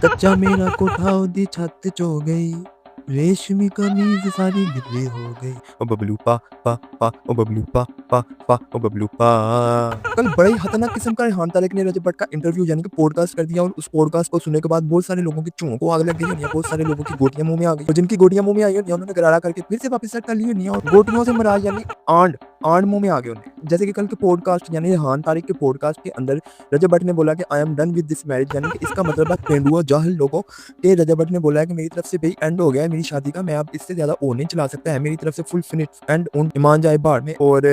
कच्चा मेरा कोठा ओदी छत चो गई, रेशमी कमीज सारी गिल्ली हो गई। ओ बबलू पा पा पा, ओ बबलू पा पा पा, ओ बबलू पा। कल बड़े ही खतरनाक किस्म का रेहान तारिक ने रजब भट्ट का इंटरव्यू यानी कि पॉडकास्ट कर दिया और उस पॉडकास्ट को सुनने के बाद बहुत सारे लोगों की चूहों को आग लग गई होनी है, बहुत सारे लोगों की गोटियां मुंह में आ गई और जिनकी गोटियां मुंह में आई होनी है उन्होंने गरारा करके फिर से वापस सेट कर ली होनी है और गोटियों से मराज यानी आंड आंड मुंह में आ गए उन्हें। जैसे कि कल के पॉडकास्ट यानी रेहान तारिक के पॉडकास्ट के अंदर रजब भट्ट ने बोला कि I am done with this marriage, यानी कि इसका मतलब है पेंडुआ जाहिल लोगों के। रजब भट्ट ने बोला है कि मेरी तरफ से भाई एंड हो गया है मेरी शादी का, मैं अब इससे ज्यादा और नहीं चला सकता है, मेरी तरफ से फुल फिनिश एंड ईमान जाए बाहर में और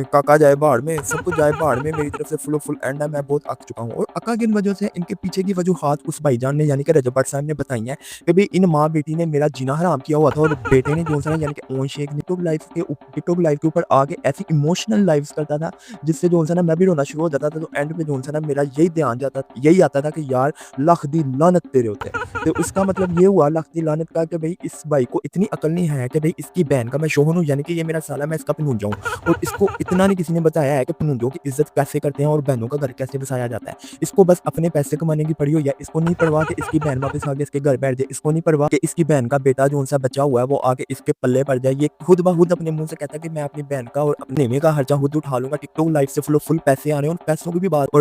काका जाए बाहर में, सब कुछ जाए बाहर में, मेरी तरफ से फुल एंड है, मैं बहुत अक चुका हूँ। और अका किन वजह से, इनके पीछे की वजूहात उस भाईजान ने यानी कि रजब भट्ट साहब ने बताई है कि भाई इन माँ बेटी ने मेरा जीना हराम किया हुआ था और बेटे ने जो सा यानी कि ओन शेख ने टिकटॉक लाइफ के ऊपर आके ऐसी इमोशनल लाइव्स करता था जिससे जो सा ना मैं भी रोना शुरू हो जाता था। तो एंड पे जो सा ना मेरा यही आता था कि यार लख दी लानत तेरे होते। तो उसका मतलब ये हुआ लख दी लानत का कि भाई इस भाई को इतनी अकल नहीं है कि भाई इसकी बहन का मैं शोहर हूँ, यानी कि ये मेरा साला, मैं इसका पनून जाऊँ। और इसको इतना नहीं किसी ने बताया है कि पनूंजों की इज्जत कैसे करते हैं और बहनों का घर कैसे बसाया जाता है। इसको बस अपने पैसे कमाने की पड़ी हो, या इसको नहीं परवाह कि इसकी बहन वापस आके इसके घर बैठ जाए, इसको नहीं परवाह कि इसकी बहन का बेटा जो सा बचा हुआ है वो आके इसके पल्ले पड़ जाए। ये खुद ब खुद अपने मुंह से कहता है कि मैं अपनी बहन का और अपने नेमे का खर्चा खुद उठा लूंगा। टिकटॉक लाइफ से फुल पैसे आ रहे हैं और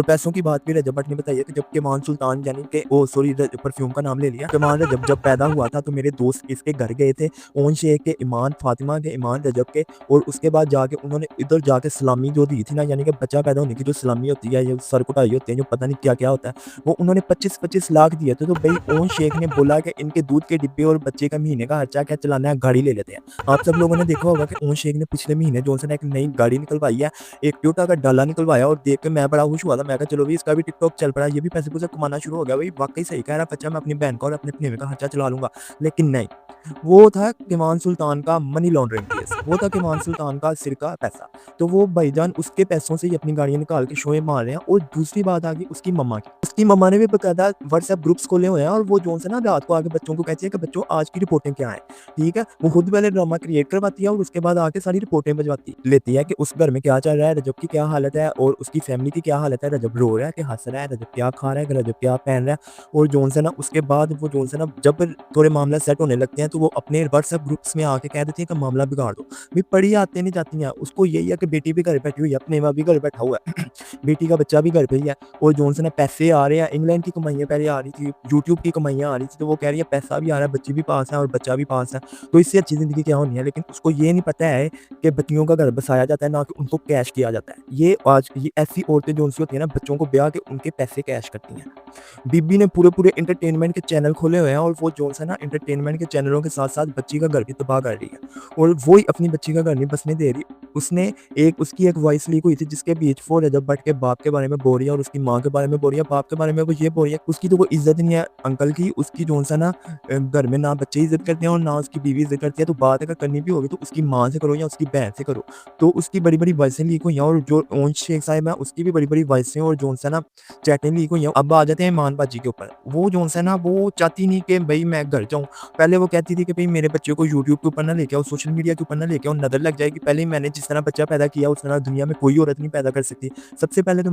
पैसों की बात भी रजब भट्ट ने बताई है कि जब केमान सुल्तान यानी कि ओ सॉरी परफ्यूम का नाम ले लिया, केमान रजब जब पैदा हुआ था तो मेरे दोस्त इसके घर गए थे, ओन शेख के ईमान, फातिमा के ईमान, रजब के, और उसके बाद जाके उन्होंने इधर जाके सलामी जो दी थी ना, यानी कि बच्चा पैदा होने की जो सलामी होती है, ये सर कुटाई होती है, जो पता नहीं क्या क्या होता है, वो उन्होंने 25-25 लाख दिए थे। तो भाई ओन शेख ने बोला कि इनके दूध के डिब्बे और बच्चे का महीने का खर्चा क्या चलाना है, गाड़ी ले लेते हैं। आप सब लोगों ने देखा होगा कि ओन शेख ने पिछले महीने जो है एक नई गाड़ी निकलवाई है, एक टोयोटा का डाला निकलवाया और देख के मैं बड़ा खुश हुआ था। मैं कहा चलो भाई इसका भी टिकटॉक चल पड़ा, ये भी पैसे पूसे कमाना शुरू हो गया। भाई वाकई सही कह रहा बच्चा, मैं अपनी बहन का और अपने नेमे का खर्चा चला लूंगा। लेकिन नहीं, वो था केमान सुल्तान का मनी लॉन्ड्रिंग केस, वो था केमान सुल्तान का सिर का पैसा। तो वो भाईजान उसके पैसों से ही अपनी गाड़ियां निकाल के शोए मार रहे हैं। और दूसरी बात आ गई उसकी मम्मा की, उसकी मम्मा ने भी बकायदा व्हाट्सएप ग्रुप्स खोले हुए हैं और वो जो है ना रात को आके बच्चों को कहती है कि बच्चों आज की रिपोर्टें क्या है, ठीक है। वो खुद पहले ड्रामा क्रिएट करवाती है और उसके बाद आके सारी रिपोर्टें बजवाती लेती है कि उस घर में क्या चल रहा है, रजब की क्या हालत है और उसकी फैमिली की क्या हालत है, रजब रो रहा है कि हंस रहा है, रजब क्या खा रहा है, रजब क्या पहन रहा है। और जोन से ना उसके बाद वो जोन से ना जब थोड़े मामला सेट होने लगते हैं तो वो अपने व्हाट्सएप ग्रुप्स में आके कह देती है कि मामला बिगाड़ दो। भी पढ़ी आते नहीं जाती हैं, उसको यही है कि बेटी भी घर बैठी हुई है, अपने भी घर बैठा हुआ है बेटी का बच्चा भी घर पे ही है और जोन से ना पैसे आ रहे हैं, इंग्लैंड की कमाइयाँ पहले आ रही थी, यूट्यूब की कमाइयाँ आ रही थी, तो वो कह रही है पैसा भी आ रहा है, बच्ची भी पास है और बच्चा भी पास है, तो इससे अच्छी जिंदगी क्या होनी है। लेकिन उसको ये नहीं पता है कि बच्चियों का घर बसाया जाता है, ना कि उनको कैश किया जाता है। ये ऐसी औरतें जो होती है ना, बच्चों को ब्याह के उनके पैसे कैश करती हैं। बीबी ने पूरे एंटरटेनमेंट के चैनल खोले हुए हैं और वो जो है ना एंटरटेनमेंट के चैनलों के साथ साथ बच्ची का घर भी तबाह कर रही है और वो ही अपनी बच्ची का घर नहीं बसने दे रही। उसने उसकी एक वॉइस लीक हुई थी जिसके बीच वो रजब भट्ट के बाप के बारे में बोल रही है और उसकी माँ के बारे में बोल रही है, बाप के बारे में वो ये बोल रही है उसकी तो वो इज्जत नहीं है अंकल की, उसकी जो सा ना घर में ना बच्चे इज्जत करते हैं और ना उसकी बीवी इज्जत करती है। तो बात अगर करनी भी होगी तो उसकी माँ से करो या उसकी बहन से करो। तो उसकी बड़ी वॉइसें लीक हुई हैं और जो ओन शेख साहब है उसकी भी बड़ी वॉइसें और जो सा ना चैटें लीक हुई हैं। अब आ जाते हैं ईमान बाजी के ऊपर। वो जो है ना वो चाहती नहीं कि भाई मैं घर जाऊँ, पहले वो कहती थी कि भाई मेरे बच्चे को यूट्यूब के ऊपर ना लेके आओ, सोशल मीडिया के ऊपर ना लेके आओ, नजर लग जाएगी। पहले ही मैंने जिस तरह बच्चा पैदा किया उस तरह दुनिया में कोई औरत नहीं पैदा कर सकती। सबसे पहले तो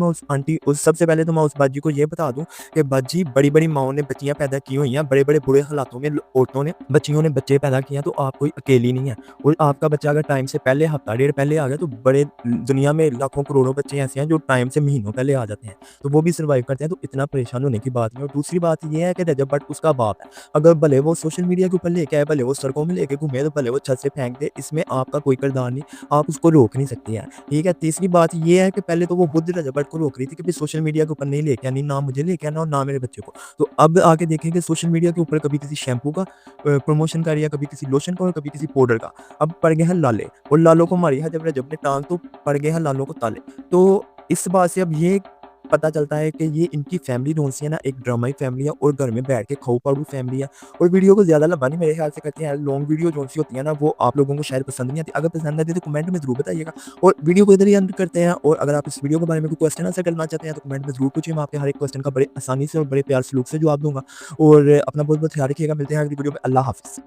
मैं उस बाजी को ये बता दूं कि बाजी बड़ी माओं ने बच्चियां पैदा की हुई हैं, बड़े बुरे हालातों में औरतों ने बच्चियों ने बच्चे पैदा किए हैं। तो आप कोई अकेली नहीं है और आपका बच्चा अगर टाइम से पहले हफ्ता डेढ़ पहले आ गया तो बड़े दुनिया में लाखों करोड़ों बच्चे ऐसे हैं जो टाइम से महीनों पहले आ जाते हैं, तो वो भी सर्वाइव करते हैं। तो इतना परेशान होने की बात नहीं। और दूसरी बात ये है कि रजब भट्ट उसका बाप है, अगर भले वो सोशल मीडिया के ऊपर लेके आए, भले वो सड़कों में लेके घूमे, तो भले वो छत से फेंक दे, इसमें आपका कोई किरदार नहीं, आप उसको रोक नहीं सकते हैं, ठीक है। तीसरी बात ये है कि पहले तो वो खुद रजब भट्ट को रोक रही थी कि सोशल मीडिया के ऊपर नहीं लेके आनी, ना मुझे लेके आना और ना मेरे बच्चे को। तो अब आके देखेंगे सोशल मीडिया के ऊपर कभी किसी शैम्पू का प्रमोशन कर रही है, कभी किसी लोशन का और कभी किसी पाउडर का। अब पड़ गए हैं लाले और लालों को मारी है जब रजब ने टांग, तो पड़ गए हैं लालों को ताले। तो इस बात से अब ये पता चलता है कि ये इनकी फैमिली जो सी है ना एक ड्रामाई फैमिली है और घर में बैठ के खाऊ पाड़ू फैमिली है। और वीडियो को ज़्यादा लंबा नहीं मेरे ख्याल से करते हैं, लॉन्ग वीडियो जो सी होती है ना वो आप लोगों को शायद पसंद नहीं आती। अगर पसंद आती है तो कमेंट में जरूर बताइएगा और वीडियो को इधर ही एंड करते हैं। और अगर आप इस वीडियो के बारे में कोई क्वेश्चन आंसर करना चाहते हैं तो कमेंट में जरूर पूछिए, मैं आपके हर एक क्वेश्चन का बड़े आसानी से और बड़े प्यार सलूक से जवाब दूंगा। और अपना बहुत ख्याल रखिएगा, मिलते हैं अगली वीडियो में। अल्लाह हाफिज़।